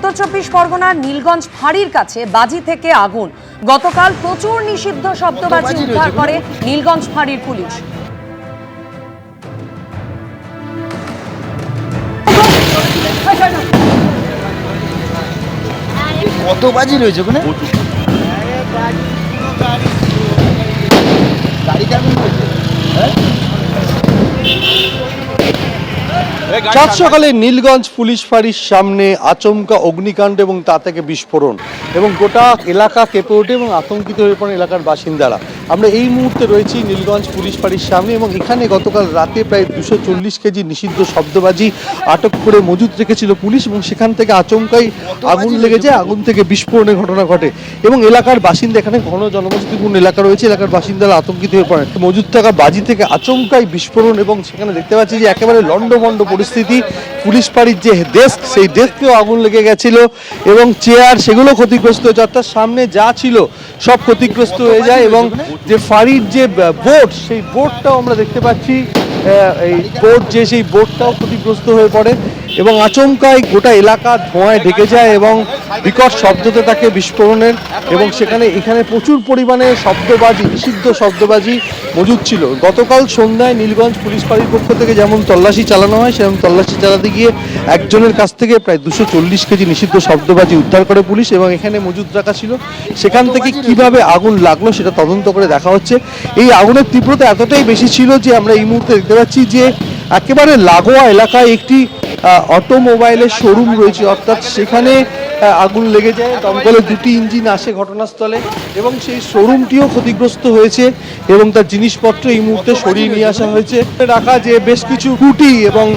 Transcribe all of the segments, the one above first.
উত্তর চব্বিশ পরগনার নীলগঞ্জ ফাঁড়ির কাছে বাজি থেকে আগুন। গতকাল প্রচুর নিষিদ্ধ শব্দবাজি উদ্ধার করে নীলগঞ্জ ফাঁড়ির পুলিশ। কত বাজি রয়েছে ওখানে? সাত সকালে নীলগঞ্জ পুলিশ ফাঁড়ির সামনে আচমকা অগ্নিকাণ্ড এবং তা থেকে বিস্ফোরণ এবং গোটা এলাকা কেঁপে ওঠে এবং আতঙ্কিত হয়ে পড়েন এলাকার বাসিন্দারা। আমরা এই মুহূর্তে রয়েছি নীলগঞ্জ পুলিশ ফাঁড়ির সামনে এবং এখানে গতকাল রাতে প্রায় 240 কেজি নিষিদ্ধ শব্দবাজি আটক করে মজুত রেখেছিল পুলিশ এবং সেখান থেকে আচমকাই আগুন লেগে যায়, আগুন থেকে বিস্ফোরণের ঘটনা ঘটে এবং এলাকার বাসিন্দা, এখানে ঘন জনবসতিপূর্ণ এলাকা রয়েছে, এলাকার বাসিন্দারা আতঙ্কিত হয়ে পড়েন। মজুত থাকা বাজি থেকে আচমকাই বিস্ফোরণ এবং সেখানে দেখতে পাচ্ছি যে একেবারে লন্ডভন্ড পরিস্থিতি। পুলিশ ফাঁড়ির যে ডেস্ক, সেই ডেস্কেও আগুন লেগে গেছিল এবং চেয়ার সেগুলো ক্ষতিগ্রস্ত হয়েছে, অর্থাৎ সামনে যা ছিল সব ক্ষতিগ্রস্ত হয়ে যায় এবং যে ফাঁড়ির যে বোর্ড, সেই বোর্ডটাও আমরা দেখতে পাচ্ছি, এই বোর্ড যে সেই বোর্ডটাও ক্ষতিগ্রস্ত হয়ে পড়ে এবং আচমকাই গোটা এলাকা ধোঁয়ায় ঢেকে যায় এবং বিকট শব্দতে থাকে বিস্ফোরণের এবং এখানে প্রচুর পরিমাণে শব্দবাজি, নিষিদ্ধ শব্দবাজি মজুদ ছিল। গতকাল সন্ধ্যায় নীলগঞ্জ পুলিশ ফাঁড়ির পক্ষ থেকে যেমন তল্লাশি চালানো হয়, সেরকম তল্লাশি চালাতে গিয়ে একজনের কাছ থেকে প্রায় 240 কেজি নিষিদ্ধ শব্দবাজি উদ্ধার করে পুলিশ এবং এখানে মজুদ রাখা ছিল। সেখান থেকে কিভাবে আগুন লাগলো সেটা তদন্ত করে দেখা হচ্ছে। এই আগুনের তীব্রতা এতটাই বেশি ছিল যে আমরা এই মুহূর্তে দেখতে পাচ্ছি যে একেবারে লাগোয়া এলাকায় একটি অটোমোবাইলের শোরুম রয়েছে, অর্থাৎ সেখানে আগুন লেগে যায়। দমকলের 2টি ইঞ্জিন আসে ঘটনাস্থলে এবং সেই শোরুমটিও ক্ষতিগ্রস্ত হয়েছে এবং তার জিনিসপত্র এই মুহূর্তে সরিয়ে নিয়ে আসা হয়েছে। রাখা যে বেশ কিছু স্কুটি এবং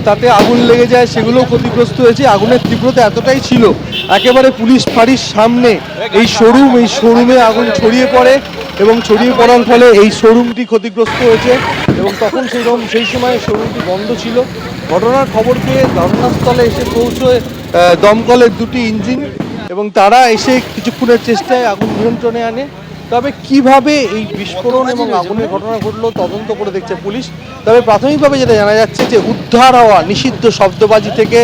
তাতে আগুন লেগে যায়, সেগুলোও ক্ষতিগ্রস্ত হয়েছে। আগুনের তীব্রতা এতটাই ছিল, একেবারে পুলিশ ফাঁড়ির সামনে এই শোরুমে আগুন ছড়িয়ে পড়ে এবং ছড়িয়ে পড়ার ফলে এই শোরুমটি ক্ষতিগ্রস্ত হয়েছে এবং তখন সেই সময় শোরুমটি বন্ধ ছিল। ঘটনার খবর পেয়ে ঘটনাস্থলে এসে পৌঁছয় দমকলের 2টি ইঞ্জিন এবং তারা এসে কিছুক্ষণের চেষ্টায় আগুন নিয়ন্ত্রণে আনে। তবে কিভাবে এই বিস্ফোরণ এবং আগুনের ঘটনা ঘটলো তদন্ত করে দেখছে পুলিশ। তবে প্রাথমিকভাবে যেটা জানা যাচ্ছে যে উদ্ধার হওয়া নিষিদ্ধ শব্দবাজি থেকে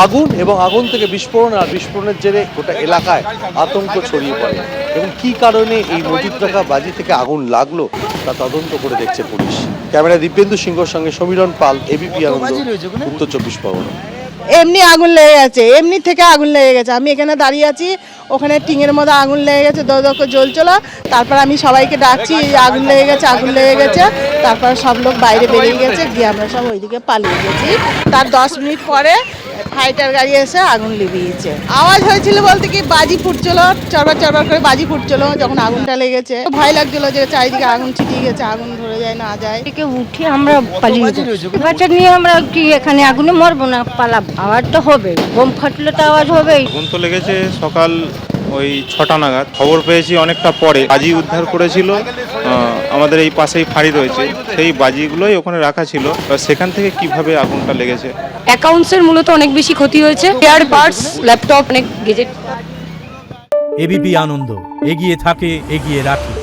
আগুন এবং আগুন থেকে বিস্ফোরণ, আর বিস্ফোরণের জেরে গোটা এলাকায় আতঙ্ক ছড়িয়ে পড়ে এবং কী কারণে এই মজুত রাখা বাজি থেকে আগুন লাগলো তা তদন্ত করে দেখছে পুলিশ। ক্যামেরা দিব্যেন্দু সিংহর সঙ্গে সমীরণ পাল, এবিপি আনন্দ, উত্তর চব্বিশ পরগনা। এমনি আগুন লেগে গেছে, এমনি থেকে আগুন লেগে গেছে। আমি এখানে দাঁড়িয়ে আছি, ওখানে টিঙের মধ্যে আগুন লেগে গেছে, দো করে জ্বলছিল। তারপর আমি সবাইকে ডাকছি, আগুন লেগে গেছে, আগুন লেগে গেছে। তারপর সব লোক বাইরে বেরিয়ে গেছে, গিয়ে আমরা সব ওইদিকে পালিয়ে গেছি। তার 10 মিনিট পরে ফাইটার গাড়ি এসে আগুন লিভিয়েছে। আওয়াজ হয়েছিল বলতে কি বাজি ফুটছিল, চরবার চরবার করে বাজি ফুটছিল। যখন আগুনটা লেগেছে ভয় লাগছিল যে চারিদিকে আগুন ছিটিয়ে গেছে, আগুন ধরে যায় না যায়। থেকে উঠে আমরা পালিয়ে যাই, বাচ্চা নিয়ে আমরা কি এখানে আগুনে মরবো না, পালাবো। আওয়াজ তো হবে, বোম ফাটলে তো আওয়াজ হবে। আগুন তো লেগেছে সকাল ওই 6টা নাগাদ। খবর পেয়েছি অনেকটা পরে। বাজি উদ্ধার করেছিল আমাদের এই পাশেই ফাঁড়ি রয়েছে, সেই বাজিগুলোই ওখানে রাখা ছিল। সেখান থেকে কিভাবে আগুনটা লেগেছে। অ্যাকাউন্টসের মূলত অনেক বেশি ক্ষতি হয়েছে, স্পেয়ার পার্টস, ল্যাপটপ, অনেক গেজেট। এবিপি আনন্দ, এগিয়ে থাকে, এগিয়ে রাখে।